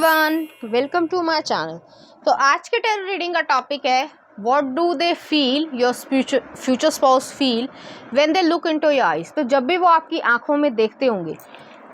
Everyone, welcome to my channel. तो आज के टैरो रीडिंग का टॉपिक है what do they feel your future spouse feel when they look into your eyes. तो जब भी वो आपकी आंखों में देखते होंगे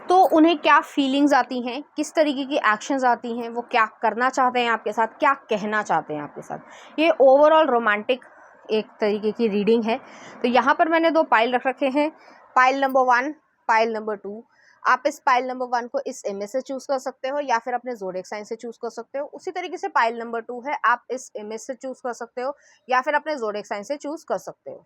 तो उन्हें क्या फीलिंग्स आती हैं, किस तरीके की एक्शंस आती हैं, वो क्या करना चाहते हैं आपके साथ, क्या कहना चाहते हैं आपके साथ। ये ओवरऑल रोमांटिक एक तरीके की रीडिंग है। तो यहाँ पर मैंने दो पाइल रख रखे हैं, पाइल नंबर 1, पाइल नंबर 2। आप इस पाइल नंबर 1 को इस इमेज से चूज कर सकते हो या फिर अपने ज़ोडिएक साइन से चूज कर सकते हो। उसी तरीके से पाइल नंबर 2 है, आप इस इमेज से चूज कर सकते हो या फिर अपने ज़ोडिएक साइन से चूज कर सकते हो।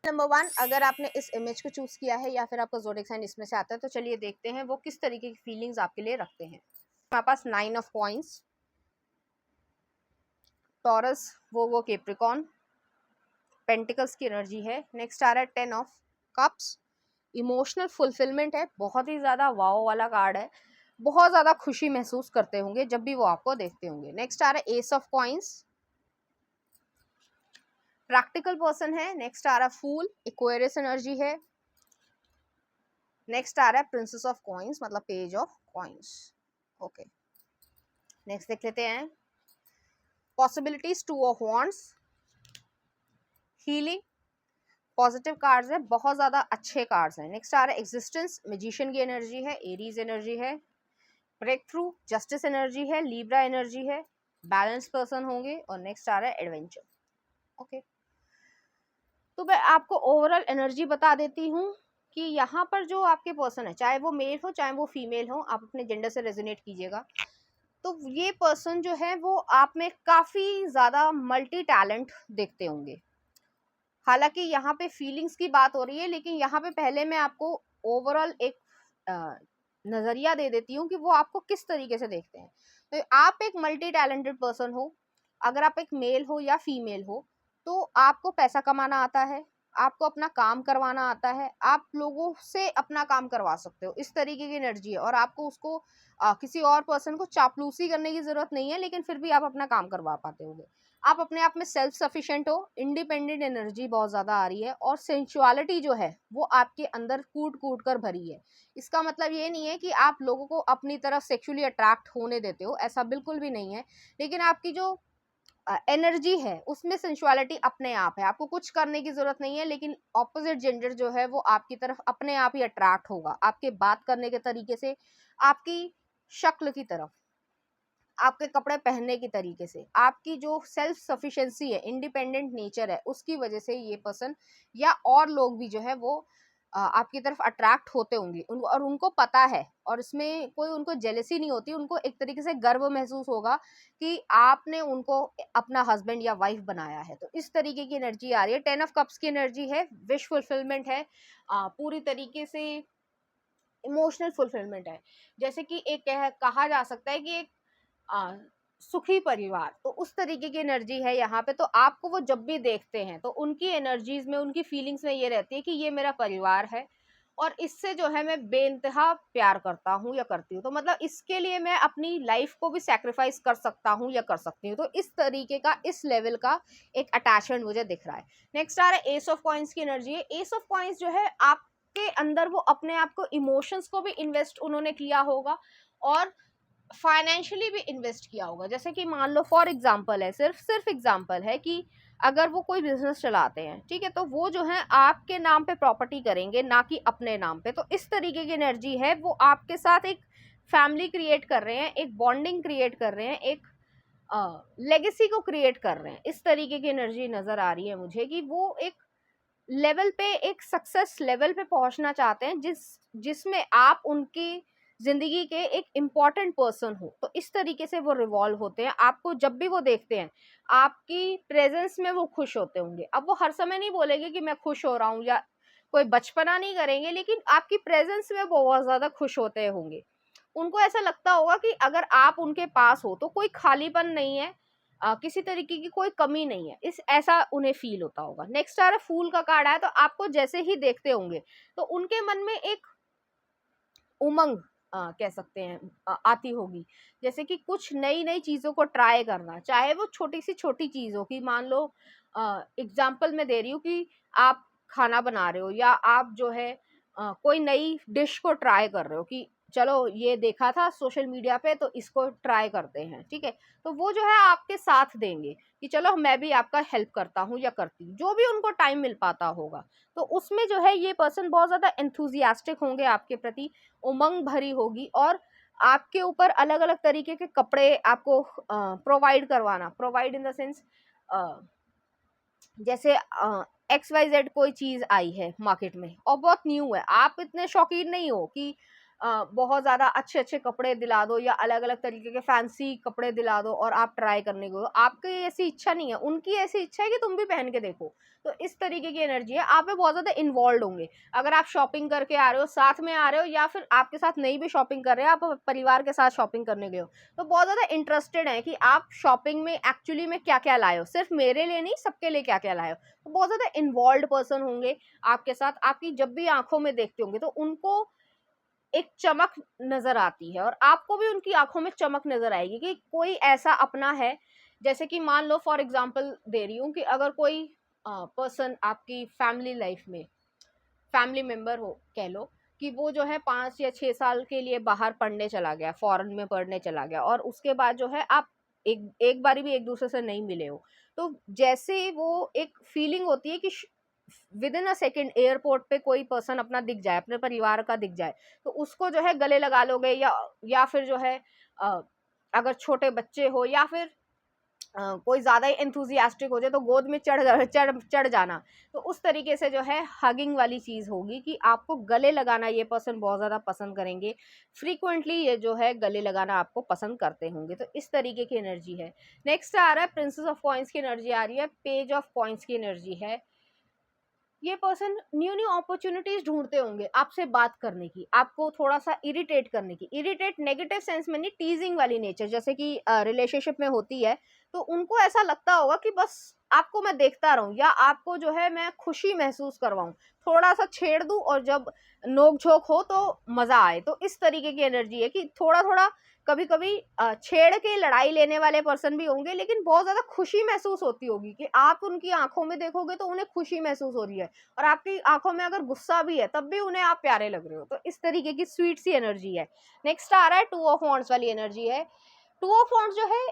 नंबर 1, अगर आपने इस इमेज को चूज किया है या फिर आपका ज़ोडिएक साइन इसमें से आता है, तो चलिए देखते हैं वो किस तरीके की फीलिंग्स आपके लिए रखते हैं। हमारे पास 9 ऑफ कॉइंस, टॉरस, वो कैप्रिकॉर्न, पेंटिकल्स की एनर्जी है। नेक्स्ट आ रहा है 10 ऑफ कप्स, इमोशनल फुलफिलमेंट है, बहुत ही ज़्यादा वाओ वाला कार्ड है, बहुत ज़्यादा खुशी महसूस करते होंगे जब भी वो आपको देखते होंगे। नेक्स्ट आ रहा है S of coins, practical person है। नेक्स्ट आ रहा है फूल, एक्वेरियस एनर्जी है। नेक्स्ट आ रहा है प्रिंसेस ऑफ कॉइंस, मतलब page of coins. Okay, next देख लेते हैं possibilities, 2 of wands, healing, positive cards है, बहुत ज़्यादा अच्छे कार्ड्स हैं। नेक्स्ट आ रहा है एग्जिस्टेंस, मैजिशियन की एनर्जी है, एरीज एनर्जी है, ब्रेक थ्रू, जस्टिस एनर्जी है, लीब्रा एनर्जी है, बैलेंस पर्सन होंगे। और नेक्स्ट आ रहा है एडवेंचर। ओके, तो मैं आपको ओवरऑल एनर्जी बता देती हूँ कि यहाँ पर जो आपके पर्सन है, चाहे वो मेल हो चाहे वो फीमेल हो, आप अपने जेंडर से रेजोनेट कीजिएगा। तो ये पर्सन जो है वो आप में काफ़ी ज़्यादा मल्टी टैलेंट देखते होंगे। हालांकि यहाँ पे फीलिंग्स की बात हो रही है, लेकिन यहाँ पे पहले मैं आपको ओवरऑल एक नज़रिया दे देती हूँ कि वो आपको किस तरीके से देखते हैं। तो आप एक मल्टी टैलेंटेड पर्सन हो, अगर आप एक मेल हो या फीमेल हो, तो आपको पैसा कमाना आता है, आपको अपना काम करवाना आता है, आप लोगों से अपना काम करवा सकते हो, इस तरीके की एनर्जी है। और आपको उसको किसी और पर्सन को चापलूसी करने की ज़रूरत नहीं है, लेकिन फिर भी आप अपना काम करवा पाते होंगे। आप अपने आप में सेल्फ सफिशिएंट हो, इंडिपेंडेंट एनर्जी बहुत ज़्यादा आ रही है, और सेंसुअलिटी जो है वो आपके अंदर कूट कूट कर भरी है। इसका मतलब ये नहीं है कि आप लोगों को अपनी तरफ सेक्सुअली अट्रैक्ट होने देते हो, ऐसा बिल्कुल भी नहीं है। लेकिन आपकी जो एनर्जी है उसमें सेंसुअलिटी अपने आप है, आपको कुछ करने की ज़रूरत नहीं है। लेकिन ऑपोजिट जेंडर जो है वो आपकी तरफ अपने आप ही अट्रैक्ट होगा, आपके बात करने के तरीके से, आपकी शक्ल की तरफ, आपके कपड़े पहनने की तरीके से, आपकी जो सेल्फ सफिशिएंसी है, इंडिपेंडेंट नेचर है, उसकी वजह से ये पर्सन या और लोग भी जो है वो आपकी तरफ अट्रैक्ट होते होंगे। और उनको पता है, और इसमें कोई उनको जेलसी नहीं होती, उनको एक तरीके से गर्व महसूस होगा कि आपने उनको अपना हस्बैंड या वाइफ बनाया है। तो इस तरीके की एनर्जी आ रही है। 10 ऑफ कप्स की एनर्जी है, विश फुलफिलमेंट है, पूरी तरीके से इमोशनल फुलफिलमेंट है। जैसे कि एक कहा जा सकता है कि एक आ, सुखी परिवार, तो उस तरीके की एनर्जी है यहाँ पे। तो आपको वो जब भी देखते हैं तो उनकी एनर्जीज में, उनकी फीलिंग्स में ये रहती है कि ये मेरा परिवार है और इससे जो है मैं बेइंतहा प्यार करता हूँ या करती हूँ। तो मतलब इसके लिए मैं अपनी लाइफ को भी सैक्रिफाइस कर सकता हूँ या कर सकती हूँ। तो इस तरीके का, इस लेवल का एक अटैचमेंट मुझे दिख रहा है। नेक्स्ट आ रहा है एस ऑफ कॉइंस की एनर्जी है। एस ऑफ कॉइंस जो है आपके अंदर वो अपने आप को, इमोशंस को भी इन्वेस्ट उन्होंने किया होगा और फाइनेंशियली भी इन्वेस्ट किया होगा। जैसे कि मान लो फॉर एग्जांपल है, सिर्फ एग्जांपल है कि अगर वो कोई बिजनेस चलाते हैं, ठीक है, तो वो जो है आपके नाम पे प्रॉपर्टी करेंगे, ना कि अपने नाम पे। तो इस तरीके की एनर्जी है, वो आपके साथ एक फैमिली क्रिएट कर रहे हैं, एक बॉन्डिंग क्रिएट कर रहे हैं, एक लेगेसी को क्रिएट कर रहे हैं। इस तरीके की एनर्जी नजर आ रही है मुझे कि वो एक लेवल पे, एक सक्सेस लेवल पे पहुंचना चाहते हैं जिसमें आप उनकी जिंदगी के एक इम्पॉर्टेंट पर्सन हो। तो इस तरीके से वो रिवॉल्व होते हैं। आपको जब भी वो देखते हैं, आपकी प्रेजेंस में वो खुश होते होंगे। अब वो हर समय नहीं बोलेंगे कि मैं खुश हो रहा हूँ, या कोई बचपना नहीं करेंगे, लेकिन आपकी प्रेजेंस में बहुत ज्यादा खुश होते होंगे। उनको ऐसा लगता होगा कि अगर आप उनके पास हो तो कोई खालीपन नहीं है, किसी तरीके की कोई कमी नहीं है, इस ऐसा उन्हें फील होता होगा। नेक्स्ट आ रहा है फूल का कार्ड आया। तो आपको जैसे ही देखते होंगे तो उनके मन में एक उमंग कह सकते हैं आती होगी। जैसे कि कुछ नई नई चीज़ों को ट्राई करना, चाहे वो छोटी सी छोटी चीज़ हो, कि मान लो एग्जाम्पल मैं दे रही हूँ कि आप खाना बना रहे हो, या आप जो है कोई नई डिश को ट्राई कर रहे हो, कि चलो ये देखा था सोशल मीडिया पे तो इसको ट्राई करते हैं, ठीक है। तो वो जो है आपके साथ देंगे कि चलो मैं भी आपका हेल्प करता हूँ या करती हूँ, जो भी उनको टाइम मिल पाता होगा। तो उसमें जो है ये पर्सन बहुत ज़्यादा एंथुजियास्टिक होंगे आपके प्रति, उमंग भरी होगी, और आपके ऊपर अलग अलग तरीके के कपड़े आपको प्रोवाइड करवाना, प्रोवाइड इन द सेंस, जैसे XYZ कोई चीज आई है मार्केट में और बहुत न्यू है, आप इतने शौकीन नहीं हो कि बहुत ज्यादा अच्छे अच्छे कपड़े दिला दो या अलग अलग तरीके के फैंसी कपड़े दिला दो और आप ट्राई करने को, आपकी ऐसी इच्छा नहीं है, उनकी ऐसी इच्छा है कि तुम भी पहन के देखो। तो इस तरीके की एनर्जी है, आप में बहुत ज्यादा इन्वॉल्व होंगे। अगर आप शॉपिंग करके आ रहे हो, साथ में आ रहे हो, या फिर आपके साथ नहीं भी शॉपिंग कर रहे हो, आप परिवार के साथ शॉपिंग करने गए हो, तो बहुत ज्यादा इंटरेस्टेड है कि आप शॉपिंग में एक्चुअली में क्या क्या लाए हो, सिर्फ मेरे लिए नहीं सबके लिए क्या क्या लाए हो। तो बहुत ज्यादा इन्वॉल्व पर्सन होंगे आपके साथ, आपकी जब भी आंखों में देखते होंगे तो उनको एक चमक नजर आती है और आपको भी उनकी आंखों में चमक नजर आएगी कि कोई ऐसा अपना है। जैसे कि मान लो फॉर एग्जांपल दे रही हूँ कि अगर कोई पर्सन आपकी फैमिली लाइफ में फैमिली मेंबर हो, कह लो कि वो जो है 5 या 6 साल के लिए बाहर पढ़ने चला गया, फॉरेन में पढ़ने चला गया, और उसके बाद जो है आप एक एक बारी भी एक दूसरे से नहीं मिले हो, तो जैसे वो एक फीलिंग होती है कि with in a second airport पे कोई पर्सन अपना दिख जाए, अपने परिवार का दिख जाए, तो उसको जो है गले लगा लोगे, या फिर जो है अ, अगर छोटे बच्चे हो या फिर कोई ज्यादा ही एंथुजियास्टिक हो जाए तो गोद में चढ़ चढ़ चढ़ जाना। तो उस तरीके से जो है हगिंग वाली चीज होगी कि आपको गले लगाना ये पर्सन बहुत ज्यादा पसंद करेंगे, फ्रीक्वेंटली ये जो है गले लगाना आपको पसंद करते होंगे। तो इस तरीके की एनर्जी है। नेक्स्ट आ रहा है प्रिंसेस ऑफ कॉइंस की एनर्जी आ रही है, पेज ऑफ कॉइंस की एनर्जी है। ये पर्सन न्यू न्यू अपॉर्चुनिटीज ढूंढते होंगे आपसे बात करने की, आपको थोड़ा सा इरिटेट करने की, इरिटेट नेगेटिव सेंस में नहीं, टीजिंग वाली नेचर जैसे कि रिलेशनशिप में होती है। तो उनको ऐसा लगता होगा कि बस आपको मैं देखता रहूं या आपको जो है मैं खुशी महसूस करवाऊं, थोड़ा सा छेड़ दूं और जब नोक झोंक हो तो मजा आए। तो इस तरीके की एनर्जी है कि थोड़ा थोड़ा कभी कभी छेड़ के लड़ाई लेने वाले पर्सन भी होंगे, लेकिन बहुत ज्यादा खुशी महसूस होती होगी कि आप उनकी आंखों में देखोगे तो उन्हें खुशी महसूस हो रही है, और आपकी आंखों में अगर गुस्सा भी है तब भी उन्हें आप प्यारे लग रहे हो। तो इस तरीके की स्वीट सी एनर्जी है। नेक्स्ट आ रहा है टू ऑफ वॉन्ड्स वाली एनर्जी है। टू ऑफ वॉन्ड्स जो है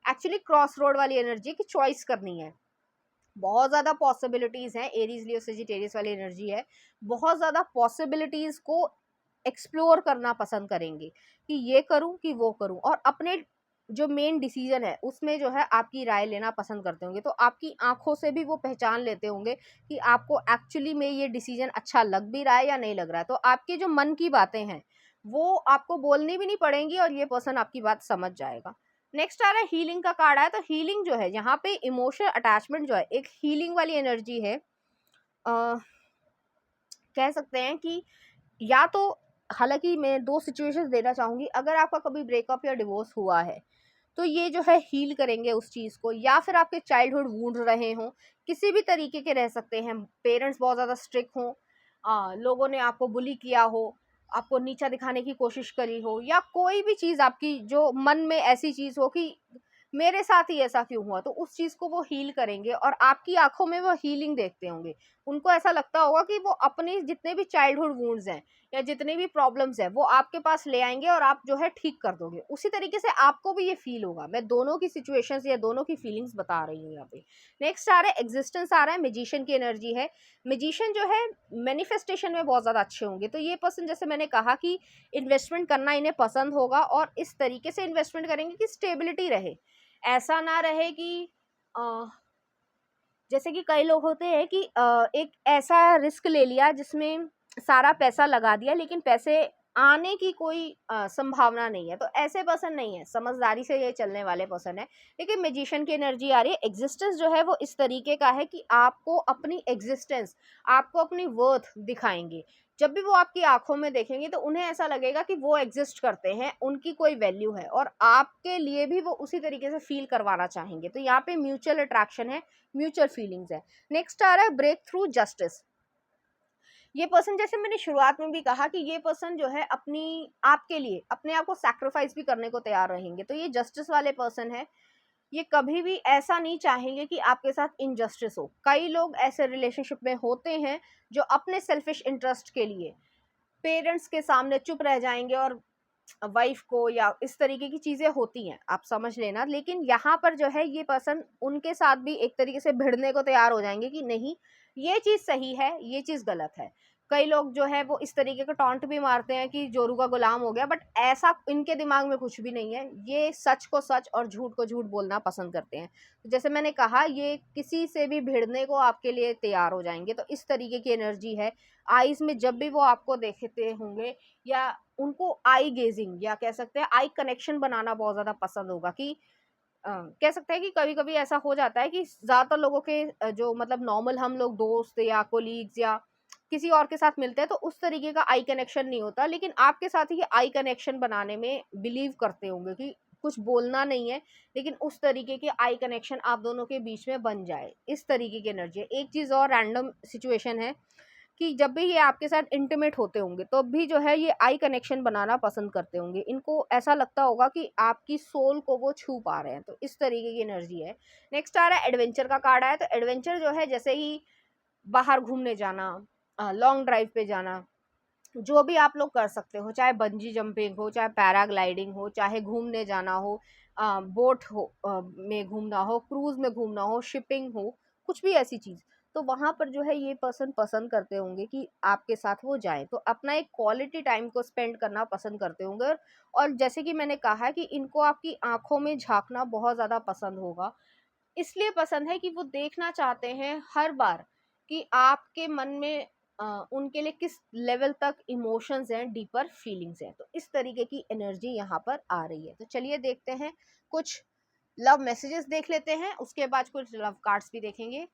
एक्चुअली क्रॉस रोड वाली एनर्जी की चॉइस करनी है, बहुत ज्यादा पॉसिबिलिटीज हैं, एरीज लियो सेजिटेरियस वाली एनर्जी है, बहुत ज्यादा पॉसिबिलिटीज को एक्सप्लोर करना पसंद करेंगे कि ये करूं कि वो करूं, और अपने जो मेन डिसीजन है उसमें जो है आपकी राय लेना पसंद करते होंगे। तो आपकी आंखों से भी वो पहचान लेते होंगे कि आपको एक्चुअली में ये डिसीजन अच्छा लग भी रहा है या नहीं लग रहा है। तो आपके जो मन की बातें हैं वो आपको बोलनी भी नहीं पड़ेंगी और ये पर्सन आपकी बात समझ जाएगा। नेक्स्ट आ रहा है हीलिंग का कार्ड है। तो हीलिंग जो है यहाँ पे इमोशनल अटैचमेंट जो है एक हीलिंग वाली एनर्जी है। कह सकते हैं कि या तो, हालांकि मैं दो सिचुएशंस देना चाहूंगी, अगर आपका कभी ब्रेकअप या डिवोर्स हुआ है तो ये जो है हील करेंगे उस चीज को, या फिर आपके चाइल्डहुड वूंड रहे हों, किसी भी तरीके के रह सकते हैं, पेरेंट्स बहुत ज्यादा स्ट्रिक्ट हों, लोगों ने आपको बुली किया हो, आपको नीचा दिखाने की कोशिश करी हो, या कोई भी चीज आपकी जो मन में ऐसी चीज हो कि मेरे साथ ही ऐसा क्यों हुआ, तो उस चीज को वो हील करेंगे और आपकी आंखों में वो हीलिंग देखते होंगे। उनको ऐसा लगता होगा कि वो अपने जितने भी चाइल्डहुड वूंड्स हैं या जितने भी प्रॉब्लम्स हैं वो आपके पास ले आएंगे और आप जो है ठीक कर दोगे। उसी तरीके से आपको भी ये फील होगा। मैं दोनों की सिचुएशंस या दोनों की फीलिंग्स बता रही हूँ यहाँ पे। नेक्स्ट आ रहा है एग्जिस्टेंस आ रहा है, मैजिशियन की एनर्जी है। मैजिशियन जो है मैनिफेस्टेशन में बहुत ज्यादा अच्छे होंगे। तो ये पर्सन, जैसे मैंने कहा कि इन्वेस्टमेंट करना इन्हें पसंद होगा और इस तरीके से इन्वेस्टमेंट करेंगे कि स्टेबिलिटी रहे, ऐसा ना रहे कि जैसे कि कई लोग होते हैं कि एक ऐसा रिस्क ले लिया जिसमें सारा पैसा लगा दिया लेकिन पैसे आने की कोई संभावना नहीं है। तो ऐसे पर्सन नहीं है, समझदारी से ये चलने वाले पर्सन है। लेकिन मैजिशियन की एनर्जी आ रही है। एग्जिस्टेंस जो है वो इस तरीके का है कि आपको अपनी एग्जिस्टेंस, आपको अपनी वर्थ दिखाएंगे। जब भी वो आपकी आंखों में देखेंगे तो उन्हें ऐसा लगेगा कि वो एग्जिस्ट करते हैं, उनकी कोई वैल्यू है, और आपके लिए भी वो उसी तरीके से फील करवाना चाहेंगे। तो यहाँ पे म्यूचुअल अट्रैक्शन है, म्यूचुअल फीलिंग्स है। नेक्स्ट आ रहा है ब्रेक थ्रू जस्टिस। ये पर्सन, जैसे मैंने शुरुआत में भी कहा कि ये पर्सन जो है अपनी आपके लिए अपने आप को सैक्रिफाइस भी करने को तैयार रहेंगे। तो ये जस्टिस वाले पर्सन है। ये कभी भी ऐसा नहीं चाहेंगे कि आपके साथ इनजस्टिस हो। कई लोग ऐसे रिलेशनशिप में होते हैं जो अपने सेल्फिश इंटरेस्ट के लिए पेरेंट्स के सामने चुप रह जाएंगे और वाइफ को, या इस तरीके की चीजें होती हैं, आप समझ लेना। लेकिन यहाँ पर जो है ये पर्सन उनके साथ भी एक तरीके से भिड़ने को तैयार हो जाएंगे कि नहीं ये चीज सही है, ये चीज गलत है। कई लोग जो है वो इस तरीके का टॉन्ट भी मारते हैं कि जोरू का गुलाम हो गया, बट ऐसा इनके दिमाग में कुछ भी नहीं है। ये सच को सच और झूठ को झूठ बोलना पसंद करते हैं। तो जैसे मैंने कहा, ये किसी से भी भिड़ने को आपके लिए तैयार हो जाएंगे। तो इस तरीके की एनर्जी है। आईज में जब भी वो आपको देखते होंगे, या उनको आई गेजिंग या कह सकते हैं आई कनेक्शन बनाना बहुत ज़्यादा पसंद होगा। कि कह सकते हैं कि कभी-कभी ऐसा हो जाता है कि ज़्यादातर लोगों के जो मतलब नॉर्मल हम लोग दोस्त या कोलीग्स या किसी और के साथ मिलते हैं तो उस तरीके का आई कनेक्शन नहीं होता, लेकिन आपके साथ ही आई कनेक्शन बनाने में बिलीव करते होंगे कि कुछ बोलना नहीं है, लेकिन उस तरीके के आई कनेक्शन आप दोनों के बीच में बन जाए। इस तरीके की एनर्जी है। एक चीज़ और रैंडम सिचुएशन है कि जब भी ये आपके साथ इंटीमेट होते होंगे तो भी जो है ये आई कनेक्शन बनाना पसंद करते होंगे। इनको ऐसा लगता होगा कि आपकी सोल को वो छू पा रहे हैं। तो इस तरीके की एनर्जी है। नेक्स्ट आ रहा है एडवेंचर का कार्ड आया। तो एडवेंचर जो है जैसे ही बाहर घूमने जाना, लॉन्ग ड्राइव पे जाना, जो भी आप लोग कर सकते हो, चाहे बंजी जंपिंग हो, चाहे पैराग्लाइडिंग हो, चाहे घूमने जाना हो, बोट हो में घूमना हो, क्रूज में घूमना हो, शिपिंग हो, कुछ भी ऐसी चीज़, तो वहाँ पर जो है ये पर्सन पसंद करते होंगे कि आपके साथ वो जाए। तो अपना एक क्वालिटी टाइम को स्पेंड करना पसंद करते होंगे। और जैसे कि मैंने कहा कि इनको आपकी आंखों में झांकना बहुत ज़्यादा पसंद होगा। इसलिए पसंद है कि वो देखना चाहते हैं हर बार कि आपके मन में उनके लिए किस लेवल तक इमोशंस हैं, डीपर फीलिंग्स हैं। तो इस तरीके की एनर्जी यहाँ पर आ रही है। तो चलिए देखते हैं, कुछ लव मैसेजेस देख लेते हैं, उसके बाद कुछ लव कार्ड्स भी देखेंगे।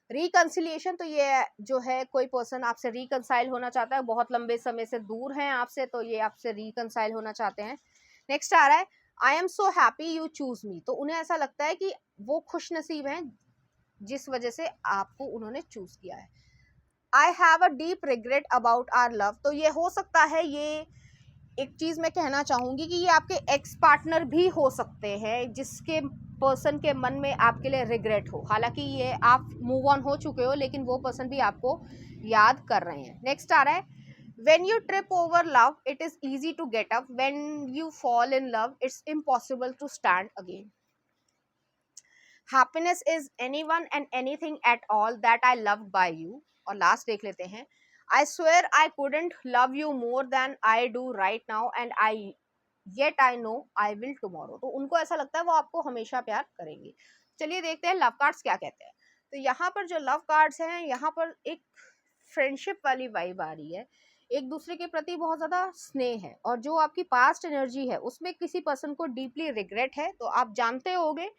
रिकंसिलिएशन, तो ये जो है कोई पर्सन आपसे रिकंसाइल होना चाहता है, बहुत लंबे समय से दूर हैं आपसे, तो ये आपसे रिकंसाइल होना चाहते हैं। नेक्स्ट आ रहा है I am so happy you choose me, तो उन्हें ऐसा लगता है कि वो खुश नसीब हैं जिस वजह से आपको उन्होंने चूज किया है। I have a deep regret about our love, तो ये हो सकता है, ये एक चीज़ मैं कहना चाहूँगी कि ये आपके एक्स पार्टनर भी हो सकते हैं जिसके पर्सन के मन में आपके लिए रिग्रेट हो। हालांकि ये आप मूव ऑन हो चुके हो, लेकिन वो पर्सन भी आपको याद कर रहे हैं। नेक्स्ट आ रहा है when you trip over love it is easy to get up, when you fall in love it's impossible to stand again. happiness is anyone and anything at all that I love by you। और last देख लेते हैं I swear I couldn't love you more than I do right now and I yet I know I will tomorrow। तो उनको ऐसा लगता है वो आपको हमेशा प्यार करेंगे। चलिए देखते हैं लव कार्ड्स क्या कहते हैं। तो यहाँ पर जो लव कार्ड्स हैं, यहाँ पर एक फ्रेंडशिप वाली वाइब आ रही है। एक दूसरे के प्रति बहुत ज़्यादा स्नेह है, और जो आपकी पास्ट एनर्जी है उसमें किसी पर्सन को डीपली रिग्रेट है। तो आप जानते होंगे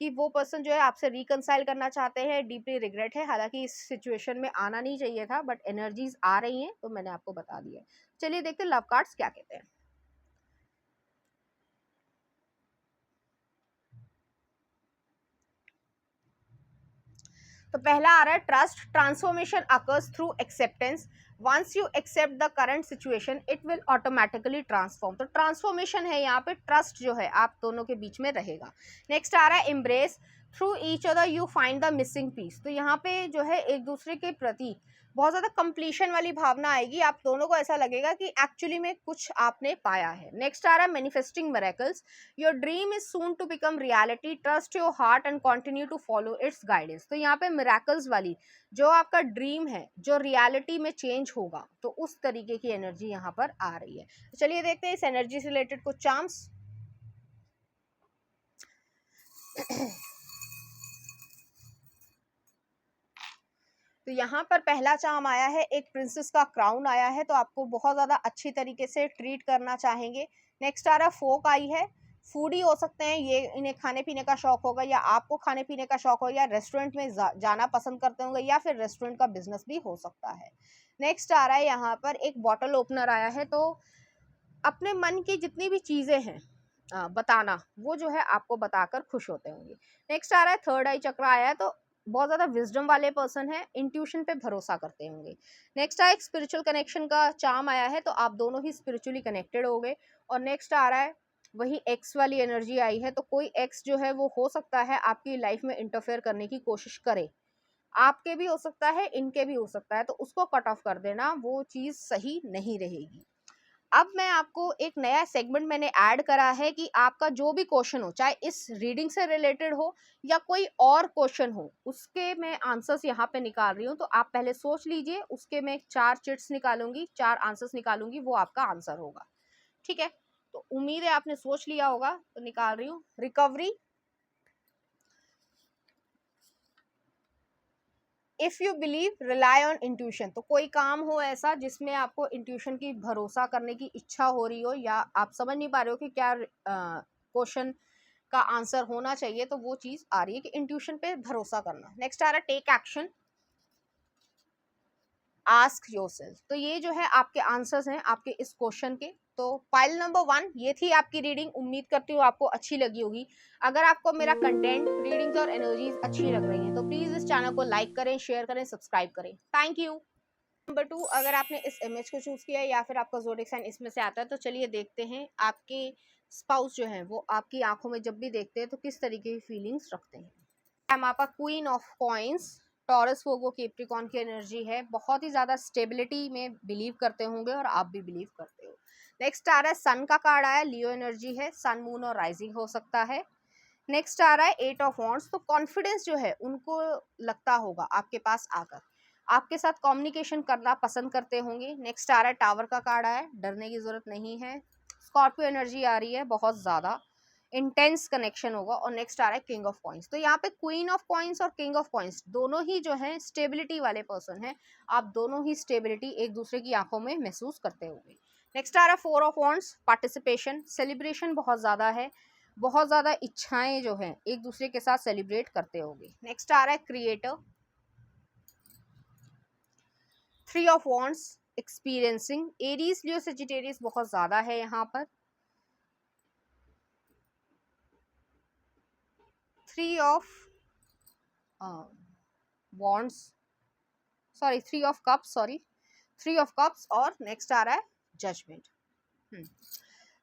कि वो पर्सन जो है आपसे रिकंसाइल करना चाहते हैं, डीपली रिग्रेट है। हालांकि इस सिचुएशन में आना नहीं चाहिए था, बट एनर्जीज आ रही हैं तो मैंने आपको बता दिया। चलिए देखते हैं लव कार्ड्स क्या कहते हैं। तो पहला आ रहा है trust, transformation occurs through acceptance, once you accept the current situation it will automatically transform. तो ट्रांसफॉर्मेशन है यहाँ पे, ट्रस्ट जो है आप दोनों के बीच में रहेगा। नेक्स्ट आ रहा है embrace, through each other you find the missing piece. तो यहाँ पे जो है एक दूसरे के प्रति बहुत ज़्यादा कंप्लीशन वाली भावना आएगी। आप दोनों को ऐसा लगेगा कि एक्चुअली में कुछ आपने पाया है। नेक्स्ट आ रहा है manifesting miracles, your dream is soon to become reality, trust your heart and continue to follow its guidance. तो यहाँ पे मिरेकल्स वाली जो आपका ड्रीम है जो रियलिटी में चेंज होगा, तो उस तरीके की एनर्जी यहाँ पर आ रही है। तो चलिए देखते हैं इस एनर्जी से रिलेटेड कुछ चार्म्स। तो यहाँ पर पहला चार्म आया है, एक प्रिंसेस का क्राउन आया है, तो आपको बहुत ज़्यादा अच्छी तरीके से ट्रीट करना चाहेंगे। नेक्स्ट आ रहा फोक आई है, फूडी हो सकते हैं ये, इन्हें खाने पीने का शौक होगा, या आपको खाने पीने का शौक हो, या रेस्टोरेंट में जाना पसंद करते होंगे, या फिर रेस्टोरेंट का बिजनेस भी हो सकता है। नेक्स्ट आ रहा है यहाँ पर एक बॉटल ओपनर आया है, तो अपने मन की जितनी भी चीज़ें हैं बताना, वो जो है आपको बताकर खुश होते होंगे। नेक्स्ट आ रहा है थर्ड आई चक्र आया है, तो बहुत ज़्यादा विजडम वाले पर्सन है, इंट्यूशन पे भरोसा करते होंगे। नेक्स्ट आया एक स्पिरिचुअल कनेक्शन का चार्म आया है, तो आप दोनों ही स्पिरिचुअली कनेक्टेड हो गए। और नेक्स्ट आ रहा है वही एक्स वाली एनर्जी आई है, तो कोई एक्स जो है वो हो सकता है आपकी लाइफ में इंटरफेयर करने की कोशिश करे, आपके भी हो सकता है, इनके भी हो सकता है, तो उसको कट ऑफ कर देना, वो चीज़ सही नहीं रहेगी। अब मैं आपको एक नया सेगमेंट मैंने ऐड करा है कि आपका जो भी क्वेश्चन हो, चाहे इस रीडिंग से रिलेटेड हो या कोई और क्वेश्चन हो, उसके मैं आंसर्स यहाँ पे निकाल रही हूँ। तो आप पहले सोच लीजिए, उसके मैं 4 चिट्स निकालूंगी, 4 आंसर्स निकालूंगी, वो आपका आंसर होगा। ठीक है, तो उम्मीद है आपने सोच लिया होगा, तो निकाल रही हूँ। Recovery, if you believe, rely on intuition, तो कोई काम हो ऐसा जिसमें आपको इंट्यूशन की भरोसा करने की इच्छा हो रही हो, या आप समझ नहीं पा रहे हो कि क्या क्वेश्चन का आंसर होना चाहिए, तो वो चीज आ रही है कि इंट्यूशन पे भरोसा करना। नेक्स्ट आ रहा है टेक एक्शन, आस्क योरसेल्फ। तो ये जो है आपके आंसर्स हैं आपके इस क्वेश्चन के। तो फाइल नंबर 1 ये थी आपकी रीडिंग, उम्मीद करती हूँ आपको अच्छी लगी होगी। अगर आपको मेरा कंटेंट, रीडिंग्स और एनर्जीज अच्छी लग रही हैं तो प्लीज इस चैनल को लाइक करें, शेयर करें, सब्सक्राइब करें। Thank you. नंबर 2, अगर आपने इस इमेज को चूज किया या फिर आपका ज़ोडिएक साइन इसमें से आता है, तो चलिए देखते हैं आपके स्पाउस जो है वो आपकी आंखों में जब भी देखते हैं तो किस तरीके की फीलिंग्स रखते हैं। हम आपका queen of coins, Taurus Virgo Capricorn की एनर्जी है, बहुत ही ज़्यादा स्टेबिलिटी में बिलीव करते होंगे और आप भी बिलीव करते हो। नेक्स्ट आ रहा है सन का कार्ड आया, लियो एनर्जी है, सन मून और राइजिंग हो सकता है। नेक्स्ट आ रहा है 8 ऑफ वॉन्ड्स, तो कॉन्फिडेंस जो है उनको लगता होगा आपके पास आकर, आपके साथ कम्युनिकेशन करना पसंद करते होंगे। नेक्स्ट आ रहा है टावर का कार्ड आया, डरने की जरूरत नहीं है। स्कॉर्पियो एनर्जी आ रही है, बहुत ज़्यादा इंटेंस कनेक्शन होगा। और नेक्स्ट आ रहा है किंग ऑफ कॉइंस, तो यहाँ पे क्वीन ऑफ कॉइंस और किंग ऑफ कॉइंस दोनों ही जो है स्टेबिलिटी वाले पर्सन हैं। आप दोनों ही स्टेबिलिटी एक दूसरे की आंखों में महसूस करते होंगे। नेक्स्ट आ रहा है 4 ऑफ वॉन्ड्स, पार्टिसिपेशन, सेलिब्रेशन बहुत ज़्यादा है, बहुत ज़्यादा इच्छाएं जो हैं एक दूसरे के साथ सेलिब्रेट करते होंगे। नेक्स्ट आ रहा है creator, 3 of wands, experiencing, Aries Leo Sagittarius बहुत ज़्यादा है यहाँ पर। 3 of wands, sorry 3 of cups, sorry 3 of cups, और नेक्स्ट आ रहा है जजमेंट।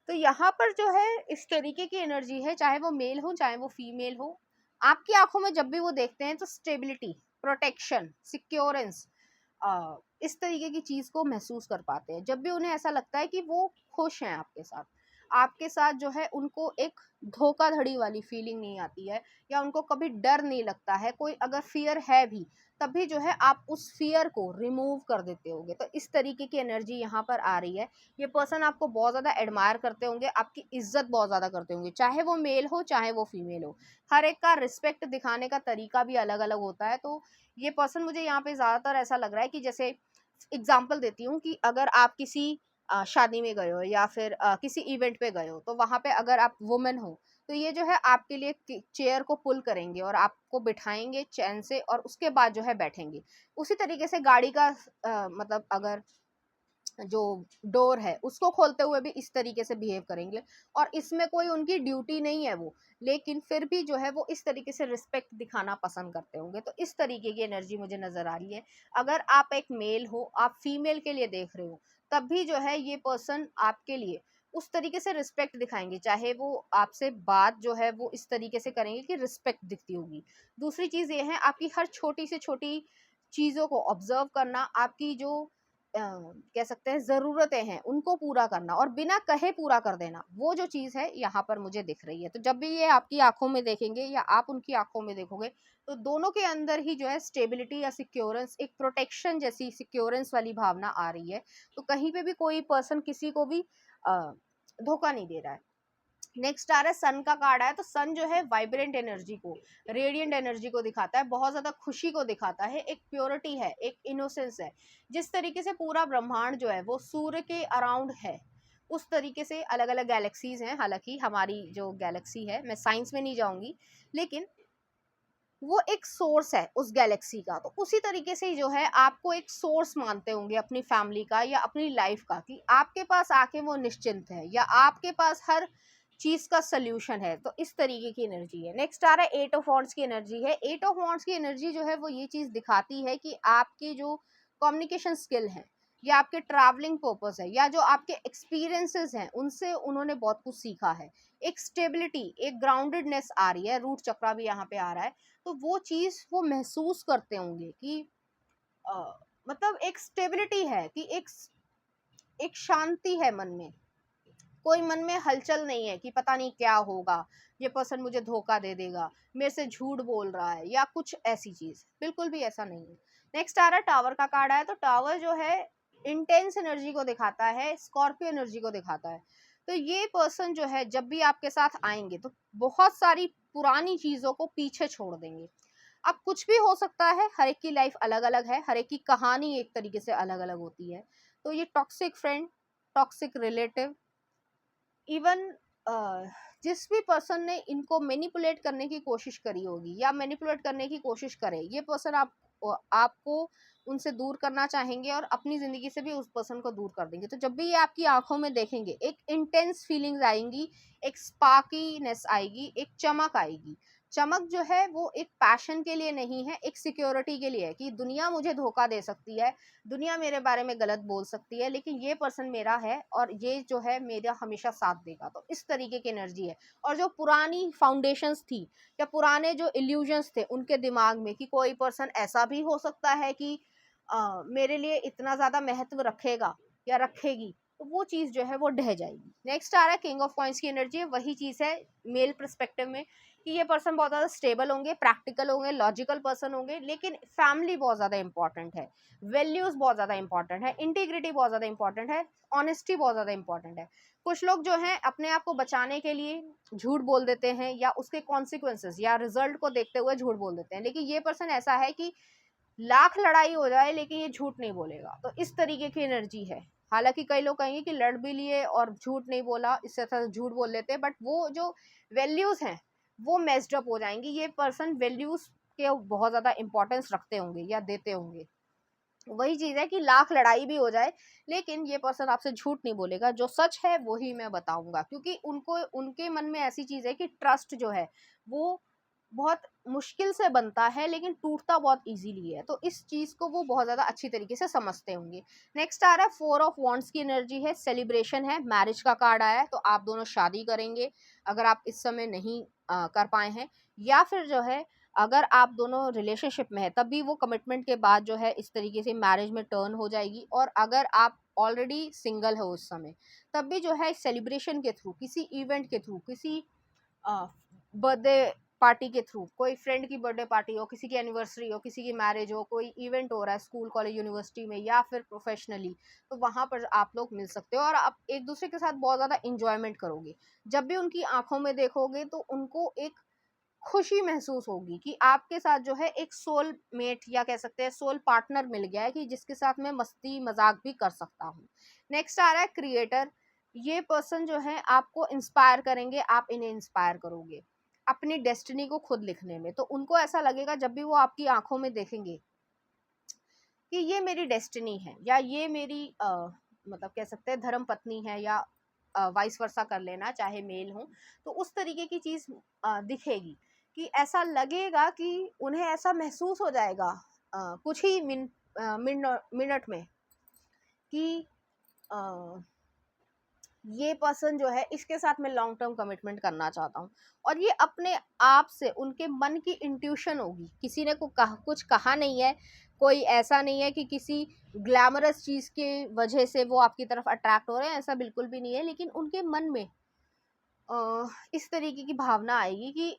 तो यहाँ पर जो है इस तरीके की एनर्जी है, चाहे वो मेल हो चाहे वो फीमेल हो, आपकी आंखों में जब भी वो देखते हैं तो स्टेबिलिटी, प्रोटेक्शन, सिक्योरेंस, इस तरीके की चीज को महसूस कर पाते हैं। जब भी उन्हें ऐसा लगता है कि वो खुश हैं आपके साथ, आपके साथ जो है उनको एक धोखाधड़ी वाली फीलिंग नहीं आती है, या उनको कभी डर नहीं लगता है। कोई अगर फियर है भी तभी जो है आप उस फियर को रिमूव कर देते होंगे। तो इस तरीके की एनर्जी यहाँ पर आ रही है। ये पर्सन आपको बहुत ज़्यादा एडमायर करते होंगे, आपकी इज्जत बहुत ज़्यादा करते होंगे, चाहे वो मेल हो चाहे वो फीमेल हो। हर एक का रिस्पेक्ट दिखाने का तरीका भी अलग अलग होता है। तो ये पर्सन मुझे यहाँ पे ज़्यादातर ऐसा लग रहा है कि जैसे एग्जाम्पल देती हूँ कि अगर आप किसी शादी में गए हो या फिर किसी इवेंट पे गए हो, तो वहाँ पे अगर आप वुमेन हो तो ये जो है आपके लिए चेयर को पुल करेंगे और आपको बिठाएंगे चैन से, और उसके बाद जो है बैठेंगे। उसी तरीके से गाड़ी का मतलब अगर जो डोर है उसको खोलते हुए भी इस तरीके से बिहेव करेंगे। और इसमें कोई उनकी ड्यूटी नहीं है वो, लेकिन फिर भी जो है वो इस तरीके से रिस्पेक्ट दिखाना पसंद करते होंगे। तो इस तरीके की एनर्जी मुझे नजर आ रही है। अगर आप एक मेल हो, आप फीमेल के लिए देख रहे हो, तब भी जो है ये पर्सन आपके लिए उस तरीके से रिस्पेक्ट दिखाएंगे, चाहे वो आपसे बात जो है वो इस तरीके से करेंगे कि रिस्पेक्ट दिखती होगी। दूसरी चीज ये है आपकी हर छोटी से छोटी चीजों को ऑब्जर्व करना, आपकी जो कह सकते हैं ज़रूरतें हैं उनको पूरा करना और बिना कहे पूरा कर देना, वो जो चीज़ है यहाँ पर मुझे दिख रही है। तो जब भी ये आपकी आंखों में देखेंगे या आप उनकी आंखों में देखोगे, तो दोनों के अंदर ही जो है स्टेबिलिटी या सिक्योरेंस, एक प्रोटेक्शन जैसी सिक्योरेंस वाली भावना आ रही है। तो कहीं पे भी कोई पर्सन किसी को भी धोखा नहीं दे रहा है। नेक्स्ट आ रहा है सन का कार्ड आया, तो सन जो है वाइब्रेंट एनर्जी को, रेडिएंट एनर्जी को दिखाता है, बहुत ज्यादा खुशी को दिखाता है, एक प्योरिटी है, एक इनोसेंस है। जिस तरीके से पूरा ब्रह्मांड जो है वो सूर्य के अराउंड है, उस तरीके से अलग अलग गैलेक्सीज हैं। हालांकि हमारी जो गैलेक्सी है, मैं साइंस में नहीं जाऊंगी, लेकिन वो एक सोर्स है उस गैलेक्सी का। तो उसी तरीके से जो है आपको एक सोर्स मानते होंगे अपनी फैमिली का या अपनी लाइफ का, कि आपके पास आके वो निश्चिंत है या आपके पास हर चीज का सोल्यूशन है। तो इस तरीके की एनर्जी है। नेक्स्ट आ रहा है 8 ऑफ वॉन्ड्स की एनर्जी है। 8 ऑफ वॉन्ड्स की एनर्जी जो है वो ये चीज दिखाती है कि आपकी जो कम्युनिकेशन स्किल है, या आपके ट्रैवलिंग पर्पस है, या जो आपके एक्सपीरियंसेस हैं उनसे उन्होंने बहुत कुछ सीखा है। एक स्टेबिलिटी, एक ग्राउंडेडनेस आ रही है, रूट चक्रा भी यहाँ पे आ रहा है, तो वो चीज़ वो महसूस करते होंगे कि मतलब एक स्टेबिलिटी है, कि एक शांति है मन में, कोई मन में हलचल नहीं है कि पता नहीं क्या होगा, ये पर्सन मुझे धोखा दे देगा, मेरे से झूठ बोल रहा है, या कुछ ऐसी चीज, बिल्कुल भी ऐसा नहीं है। नेक्स्ट आ रहा है टावर का कार्ड है, तो टावर जो है इंटेंस एनर्जी को दिखाता है, स्कॉर्पियो एनर्जी को दिखाता है। तो ये पर्सन जो है जब भी आपके साथ आएंगे तो बहुत सारी पुरानी चीजों को पीछे छोड़ देंगे। अब कुछ भी हो सकता है, हर एक की लाइफ अलग अलग है, हर एक की कहानी एक तरीके से अलग अलग होती है। तो ये toxic friend, toxic relative, even जिस भी पर्सन ने इनको मैनिपुलेट करने की कोशिश करी होगी या मैनिपुलेट करने की कोशिश करे, ये पर्सन आपको उनसे दूर करना चाहेंगे और अपनी जिंदगी से भी उस पर्सन को दूर कर देंगे। तो जब भी ये आपकी आंखों में देखेंगे, एक इंटेंस फीलिंग्स आएंगी, एक स्पार्कीनेस आएगी, एक चमक आएगी। चमक जो है वो एक पैशन के लिए नहीं है, एक सिक्योरिटी के लिए है, कि दुनिया मुझे धोखा दे सकती है, दुनिया मेरे बारे में गलत बोल सकती है, लेकिन ये पर्सन मेरा है और ये जो है मेरा हमेशा साथ देगा। तो इस तरीके की एनर्जी है। और जो पुरानी फाउंडेशंस थी या पुराने जो इल्यूजन्स थे उनके दिमाग में, कि कोई पर्सन ऐसा भी हो सकता है कि मेरे लिए इतना ज्यादा महत्व रखेगा या रखेगी, तो वो चीज जो है वो ढह जाएगी। नेक्स्ट आ रहा है किंग ऑफ कॉइंस की एनर्जी, वही चीज है मेल परस्पेक्टिव में, कि ये पर्सन बहुत ज़्यादा स्टेबल होंगे, प्रैक्टिकल होंगे, लॉजिकल पर्सन होंगे, लेकिन फैमिली बहुत ज़्यादा इंपॉर्टेंट है, वैल्यूज बहुत ज़्यादा इंपॉर्टेंट है, इंटीग्रिटी बहुत ज़्यादा इंपॉर्टेंट है, ऑनेस्टी बहुत ज़्यादा इंपॉर्टेंट है। कुछ लोग जो हैं अपने आप को बचाने के लिए झूठ बोल देते हैं, या उसके कॉन्सिक्वेंसेस या रिजल्ट को देखते हुए झूठ बोल देते हैं, लेकिन ये पर्सन ऐसा है कि लाख लड़ाई हो जाए लेकिन ये झूठ नहीं बोलेगा। तो इस तरीके की एनर्जी है। हालांकि कई लोग कहेंगे कि लड़ भी लिए और झूठ नहीं बोला, इससे अच्छा झूठ बोल लेते हैं, बट वो जो वैल्यूज हैं वो मेस्ड अप हो जाएंगी। ये पर्सन वैल्यूज के बहुत ज्यादा इंपॉर्टेंस रखते होंगे या देते होंगे। वही चीज है कि लाख लड़ाई भी हो जाए लेकिन ये पर्सन आपसे झूठ नहीं बोलेगा, जो सच है वही मैं बताऊंगा, क्योंकि उनको उनके मन में ऐसी चीज है कि ट्रस्ट जो है वो बहुत मुश्किल से बनता है लेकिन टूटता बहुत इजीली है। तो इस चीज को वो बहुत ज्यादा अच्छी तरीके से समझते होंगे। नेक्स्ट आ रहा है फोर ऑफ वॉन्ड्स की एनर्जी है, सेलिब्रेशन है, मैरिज का कार्ड आया है, तो आप दोनों शादी करेंगे अगर आप इस समय नहीं कर पाए हैं, या फिर जो है अगर आप दोनों रिलेशनशिप में है तब भी वो कमिटमेंट के बाद जो है इस तरीके से मैरिज में टर्न हो जाएगी। और अगर आप ऑलरेडी सिंगल हो उस समय, तब भी जो है सेलिब्रेशन के थ्रू, किसी इवेंट के थ्रू, किसी बर्थडे पार्टी के थ्रू, कोई फ्रेंड की बर्थडे पार्टी हो, किसी की एनिवर्सरी हो, किसी की मैरिज हो, कोई इवेंट हो रहा है स्कूल कॉलेज यूनिवर्सिटी में या फिर प्रोफेशनली, तो वहां पर आप लोग मिल सकते हो और आप एक दूसरे के साथ बहुत ज़्यादा इंजॉयमेंट करोगे। जब भी उनकी आंखों में देखोगे तो उनको एक खुशी महसूस होगी कि आपके साथ जो है एक सोल मेट या कह सकते हैं सोल पार्टनर मिल गया है, कि जिसके साथ मैं मस्ती मजाक भी कर सकता हूँ। नेक्स्ट आ रहा है क्रिएटर, ये पर्सन जो है आपको इंस्पायर करेंगे, आप इन्हें इंस्पायर करोगे अपनी डेस्टिनी को खुद लिखने में। तो उनको ऐसा लगेगा जब भी वो आपकी आंखों में देखेंगे कि ये मेरी डेस्टिनी है, या ये मेरी मतलब कह सकते हैं धर्म पत्नी है, या वाइस वर्सा कर लेना, चाहे मेल हो, तो उस तरीके की चीज दिखेगी, कि ऐसा लगेगा कि उन्हें ऐसा महसूस हो जाएगा कुछ ही मिनट में कि ये पर्सन जो है इसके साथ मैं लॉन्ग टर्म कमिटमेंट करना चाहता हूँ। और ये अपने आप से उनके मन की इंट्यूशन होगी, किसी ने कुछ कहा नहीं है, कोई ऐसा नहीं है कि किसी ग्लैमरस चीज के वजह से वो आपकी तरफ अट्रैक्ट हो रहे हैं, ऐसा बिल्कुल भी नहीं है, लेकिन उनके मन में इस तरीके की भावना आएगी कि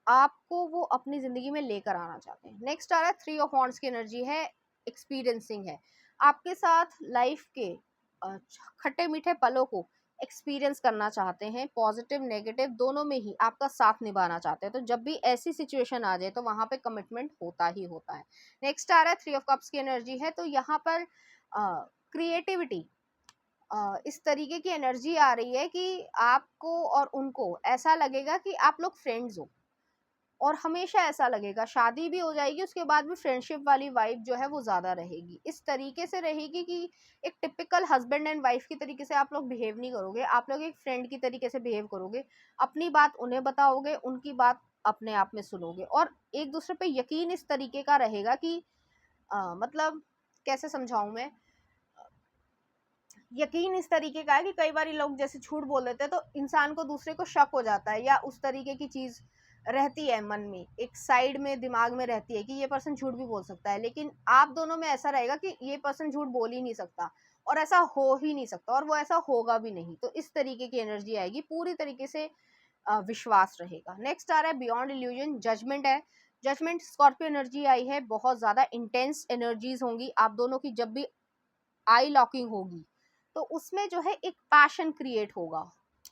आपको वो अपनी जिंदगी में लेकर आना चाहते हैं। नेक्स्ट आ रहा है थ्री ऑफ वॉन्ड्स की एनर्जी है, एक्सपीरियंसिंग है, आपके साथ लाइफ के खट्टे मीठे पलों को एक्सपीरियंस करना चाहते हैं, पॉजिटिव नेगेटिव दोनों में ही आपका साथ निभाना चाहते हैं। तो जब भी ऐसी सिचुएशन आ जाए तो वहां पे कमिटमेंट होता ही होता है। नेक्स्ट आ रहा है थ्री ऑफ कप्स की एनर्जी है, तो यहाँ पर क्रिएटिविटी, इस तरीके की एनर्जी आ रही है कि आपको और उनको ऐसा लगेगा कि आप लोग फ्रेंड्स हो, और हमेशा ऐसा लगेगा, शादी भी हो जाएगी उसके बाद भी फ्रेंडशिप वाली वाइब जो है वो ज्यादा रहेगी, इस तरीके से रहेगी कि एक टिपिकल हस्बैंड एंड वाइफ की तरीके से आप लोग बिहेव नहीं करोगे, आप लोग एक फ्रेंड की तरीके से बिहेव करोगे, अपनी बात उन्हें बताओगे, उनकी बात अपने आप में सुनोगे, और एक दूसरे पे यकीन इस तरीके का रहेगा कि मतलब कैसे समझाऊं मैं, यकीन इस तरीके का है कि कई बार लोग जैसे झूठ बोल देते हैं तो इंसान को दूसरे को शक हो जाता है, या उस तरीके की चीज रहती है मन में, एक साइड में दिमाग में रहती है कि ये पर्सन झूठ भी बोल सकता है, लेकिन आप दोनों में ऐसा रहेगा कि ये पर्सन झूठ बोल ही नहीं सकता, और ऐसा हो ही नहीं सकता, और वो ऐसा होगा भी नहीं। तो इस तरीके की एनर्जी आएगी, पूरी तरीके से विश्वास रहेगा। नेक्स्ट आ रहा है बियॉन्ड इल्यूजन, जजमेंट है। जजमेंट स्कॉर्पियो एनर्जी आई है, बहुत ज्यादा इंटेंस एनर्जीज होंगी आप दोनों की। जब भी आई लॉकिंग होगी तो उसमें जो है एक पैशन क्रिएट होगा।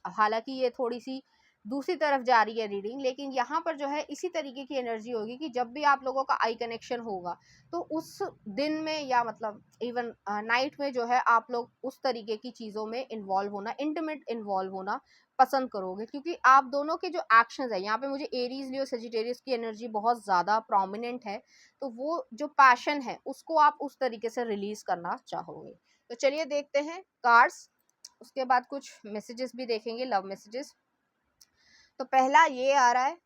हालांकि ये थोड़ी सी दूसरी तरफ जा रही है रीडिंग, लेकिन यहाँ पर जो है इसी तरीके की एनर्जी होगी कि जब भी आप लोगों का आई कनेक्शन होगा तो उस दिन में, या मतलब इवन नाइट में जो है आप लोग उस तरीके की चीज़ों में इन्वॉल्व होना, इंटीमेट इन्वॉल्व होना पसंद करोगे, क्योंकि आप दोनों के जो एक्शंस है यहाँ पे, मुझे एरीज लियो सजिटेरियस की एनर्जी बहुत ज़्यादा प्रोमिनेंट है, तो वो जो पैशन है उसको आप उस तरीके से रिलीज करना चाहोगे। तो चलिए देखते हैं कार्ड्स, उसके बाद कुछ मैसेजेस भी देखेंगे, लव मैसेजेस। तो पहला ये आ रहा है,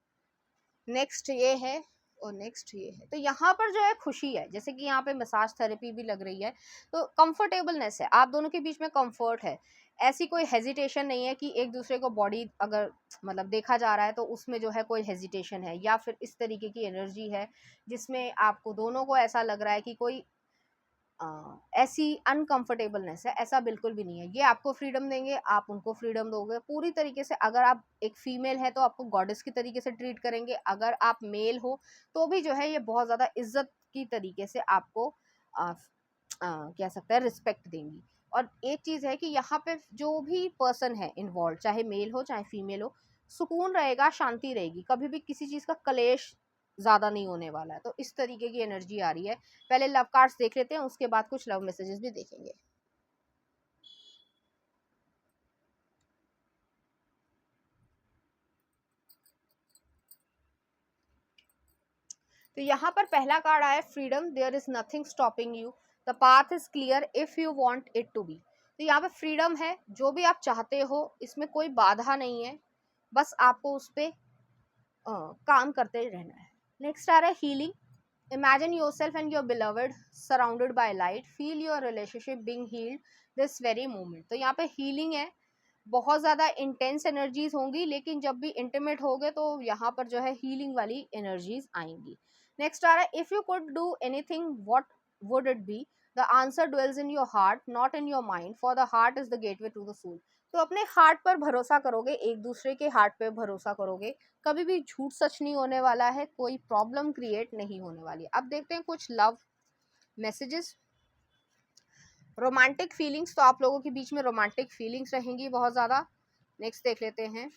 नेक्स्ट ये है, और नेक्स्ट ये है। तो यहाँ पर जो है खुशी है, जैसे कि यहाँ पे मसाज थेरेपी भी लग रही है, तो कंफर्टेबलनेस है, आप दोनों के बीच में कंफर्ट है। ऐसी कोई हेजिटेशन नहीं है कि एक दूसरे को बॉडी अगर मतलब देखा जा रहा है तो उसमें जो है कोई हेजिटेशन है, या फिर इस तरीके की एनर्जी है जिसमें आपको दोनों को ऐसा लग रहा है कि कोई ऐसी अनकंफर्टेबलनेस है, ऐसा बिल्कुल भी नहीं है। ये आपको फ्रीडम देंगे, आप उनको फ्रीडम दोगे पूरी तरीके से। अगर आप एक फीमेल है तो आपको गॉडेस की तरीके से ट्रीट करेंगे, अगर आप मेल हो तो भी जो है ये बहुत ज़्यादा इज्जत की तरीके से आपको कह सकते हैं रिस्पेक्ट देंगी। और एक चीज़ है कि यहाँ पे जो भी पर्सन है इन्वॉल्व, चाहे मेल हो चाहे फीमेल हो, सुकून रहेगा, शांति रहेगी, कभी भी किसी चीज़ का कलेश ज़्यादा नहीं होने वाला है। तो इस तरीके की एनर्जी आ रही है। पहले लव कार्ड्स देख लेते हैं, उसके बाद कुछ लव मैसेजेस भी देखेंगे। तो यहाँ पर पहला कार्ड आया freedom, there is nothing stopping you, the path is clear if you want it to be. तो यहाँ पे फ्रीडम है, जो भी आप चाहते हो इसमें कोई बाधा नहीं है, बस आपको उस पर काम करते रहना है। नेक्स्ट आ रहा है healing, imagine yourself and your beloved surrounded by light, feel your relationship being healed this very moment। तो यहाँ पे हीलिंग है, बहुत ज़्यादा इंटेंस एनर्जीज होंगी, लेकिन जब भी इंटीमेट होगे तो यहाँ पर जो है हीलिंग वाली एनर्जीज आएंगी। नेक्स्ट आ रहा है if you could do anything what would it be, the answer dwells in your heart not in your mind for the heart is the gateway to the soul। तो अपने heart पर भरोसा करोगे, एक दूसरे के हार्ट पे भरोसा करोगे, कभी भी झूठ सच नहीं होने वाला है, कोई प्रॉब्लम क्रिएट नहीं होने वाली। अब देखते हैं कुछ लव मैसेजेस। रोमांटिक फीलिंग्स, तो आप लोगों के बीच में रोमांटिक फीलिंग्स रहेंगी बहुत ज़्यादा। नेक्स्ट देख लेते हैं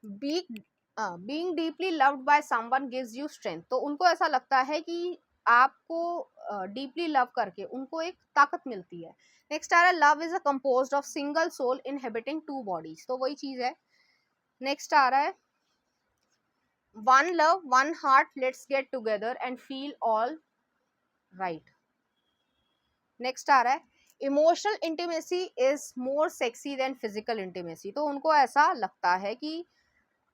being deeply loved by someone gives you strength. तो उनको ऐसा लगता है कि आपको डीपली लव करके उनको एक ताकत मिलती है। नेक्स्ट आ रहा है love is a composed of single soul inhabiting two bodies, तो वही चीज है। नेक्स्ट आ रहा है one love one heart let's get together and feel all right. Next आ रहा है emotional intimacy is more sexy than physical intimacy. तो उनको ऐसा लगता है कि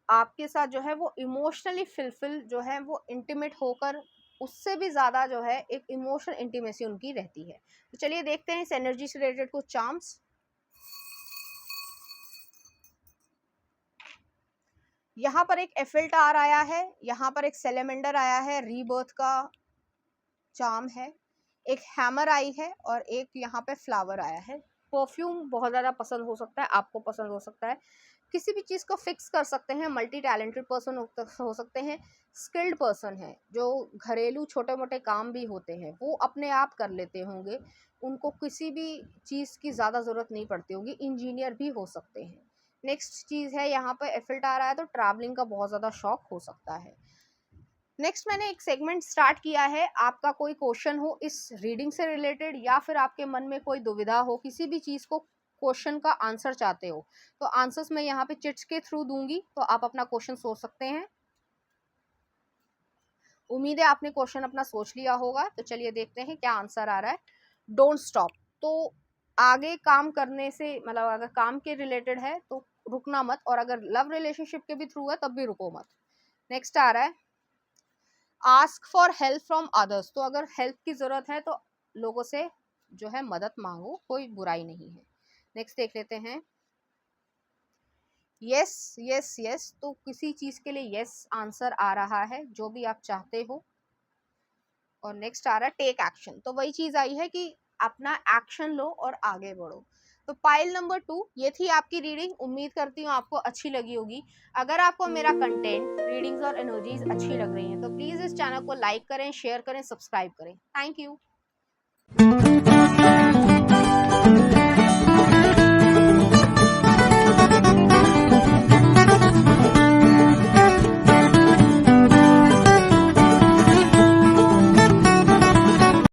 आपके साथ जो है वो इमोशनली फिलफिल जो है वो इंटीमेट होकर उससे भी ज़्यादा जो है एक इमोशनल इंटीमेसी उनकी रहती है। तो चलिए देखते हैं इस एनर्जी से रिलेटेड कुछ चार्म्स। यहाँ पर एक एफिल टावर आया है, यहाँ पर एक सेलेमेंडर आया है, रीबर्थ का चार्म है, एक हैमर आई है, और एक यहाँ पे फ्लावर आया है। परफ्यूम बहुत ज़्यादा पसंद हो सकता है, आपको पसंद हो सकता है, किसी भी चीज़ को फिक्स कर सकते हैं, मल्टी टैलेंटेड पर्सन हो सकते हैं, स्किल्ड पर्सन है, जो घरेलू छोटे मोटे काम भी होते हैं वो अपने आप कर लेते होंगे, उनको किसी भी चीज़ की ज़्यादा ज़रूरत नहीं पड़ती होगी, इंजीनियर भी हो सकते हैं। नेक्स्ट चीज़ है यहाँ पर एफिल टावर आया, तो ट्रैवलिंग का बहुत ज़्यादा शौक हो सकता है। नेक्स्ट मैंने एक सेगमेंट स्टार्ट किया है, आपका कोई क्वेश्चन हो इस रीडिंग से रिलेटेड, या फिर आपके मन में कोई दुविधा हो, किसी भी चीज़ को क्वेश्चन का आंसर चाहते हो, तो आंसर्स मैं यहाँ पे चिट्स के थ्रू दूंगी, तो आप अपना क्वेश्चन सोच सकते हैं। उम्मीद है आपने क्वेश्चन अपना सोच लिया होगा। तो चलिए देखते हैं क्या आंसर आ रहा है। डोंट स्टॉप, तो आगे काम करने से मतलब अगर काम के रिलेटेड है तो रुकना मत, और अगर लव रिलेशनशिप के भी थ्रू है तब भी रुको मत। नेक्स्ट आ रहा है ask for help from others, तो अगर हेल्प की ज़रूरत है तो लोगों से जो है मदद मांगो, कोई बुराई नहीं है। नेक्स्ट देख लेते हैं, यस यस यस, तो किसी चीज के लिए यस आंसर आ रहा है, जो भी आप चाहते हो। और नेक्स्ट आ रहा है टेक एक्शन, तो वही चीज आई है कि अपना एक्शन लो और आगे बढ़ो। तो पाइल नंबर 2 ये थी आपकी रीडिंग। उम्मीद करती हूँ आपको अच्छी लगी होगी। अगर आपको मेरा कंटेंट, रीडिंग्स और एनर्जीज अच्छी लग रही हैं तो प्लीज इस चैनल को लाइक करें, शेयर करें, सब्सक्राइब करें। Thank you.